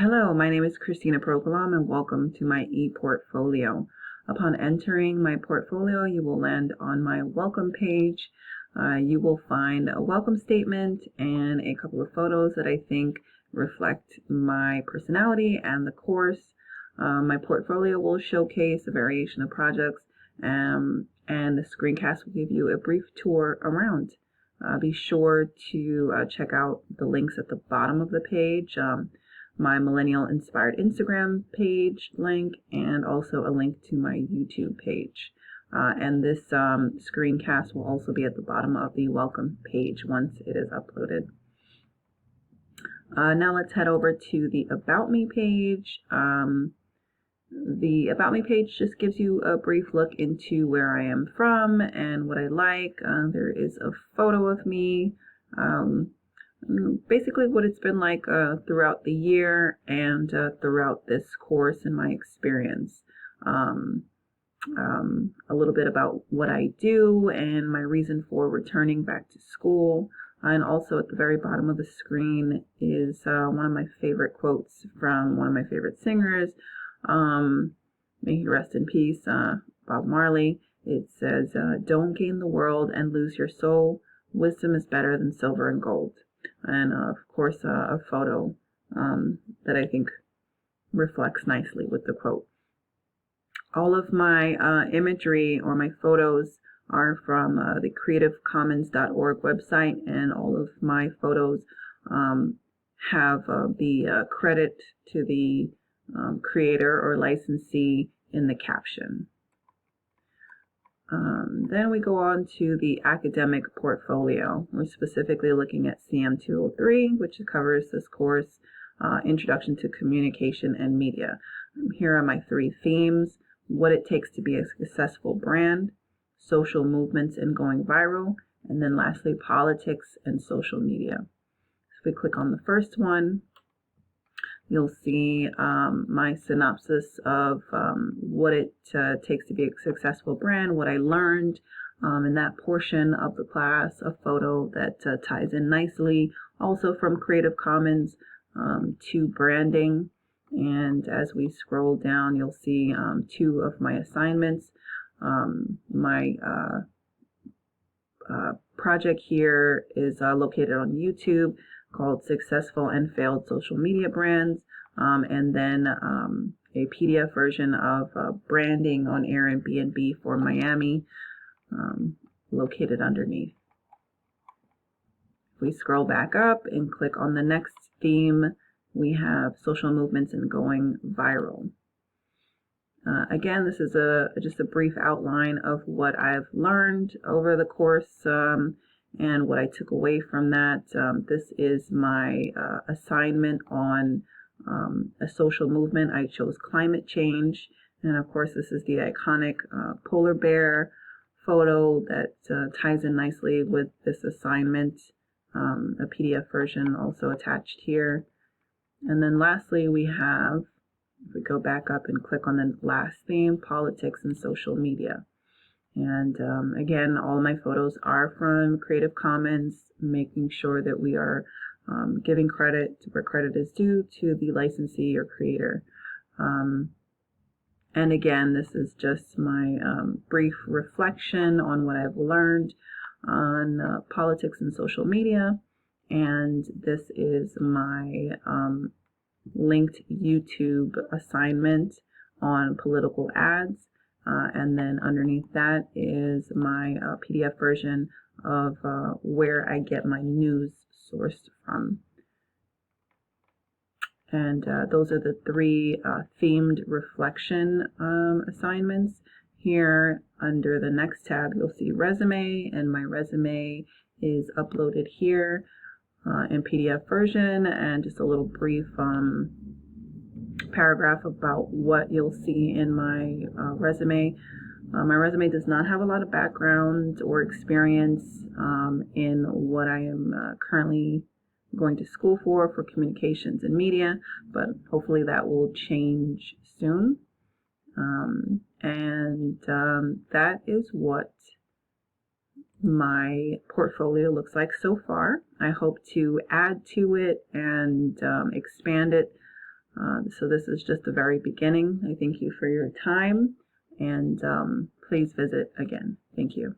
Hello, my name is Christina Procolam and welcome to my ePortfolio. Upon entering my portfolio, you will land on my welcome page. You will find a welcome statement and a couple of photos that I think reflect my personality and the course. My portfolio will showcase a variation of projects, and the screencast will give you a brief tour around. Be sure to check out the links at the bottom of the page. My Millennial Inspired Instagram page link, and also a link to my YouTube page. And this screencast will also be at the bottom of the welcome page once it is uploaded. Now let's head over to the About Me page. The About Me page just gives you a brief look into where I am from and what I like. There is a photo of me. Basically what it's been like throughout the year and throughout this course and my experience. A little bit about what I do and my reason for returning back to school. And also at the very bottom of the screen is one of my favorite quotes from one of my favorite singers. May he rest in peace, Bob Marley. It says, "Don't gain the world and lose your soul. Wisdom is better than silver and gold." And of course a photo that I think reflects nicely with the quote. All of my imagery or my photos are from the creativecommons.org website, and all of my photos have the credit to the creator or licensee in the caption. Then we go on to the academic portfolio. We're specifically looking at CM203, which covers this course, Introduction to Communication and Media. Here are my three themes: what it takes to be a successful brand, social movements and going viral, and then lastly, politics and social media. If we click on the first one, you'll see my synopsis of what it takes to be a successful brand, what I learned in that portion of the class, a photo that ties in nicely, also from Creative Commons to branding. And as we scroll down, you'll see two of my assignments. My project here is located on YouTube, called Successful and Failed Social Media Brands, and then a PDF version of branding on Airbnb for Miami, located underneath. If we scroll back up and click on the next theme, we have social movements and going viral. Again, this is just a brief outline of what I've learned over the course and what I took away from that. This is my assignment on a social movement. I chose climate change, and of course this is the iconic polar bear photo that ties in nicely with this assignment. A PDF version also attached here. And then lastly we have, if we go back up and click on the last theme, politics and social media. And again, all my photos are from Creative Commons, making sure that we are giving credit where credit is due to the licensee or creator. And again, this is just my brief reflection on what I've learned on politics and social media. And this is my linked YouTube assignment on political ads. And then underneath that is my PDF version of where I get my news sourced from. And those are the three themed reflection assignments. Here under the next tab, you'll see resume, and my resume is uploaded here in PDF version, and just a little brief paragraph about what you'll see in my resume. My resume does not have a lot of background or experience in what I am currently going to school for communications and media, but hopefully that will change soon. That is what my portfolio looks like so far. I hope to add to it and expand it So this is just the very beginning. I thank you for your time, and please visit again. Thank you.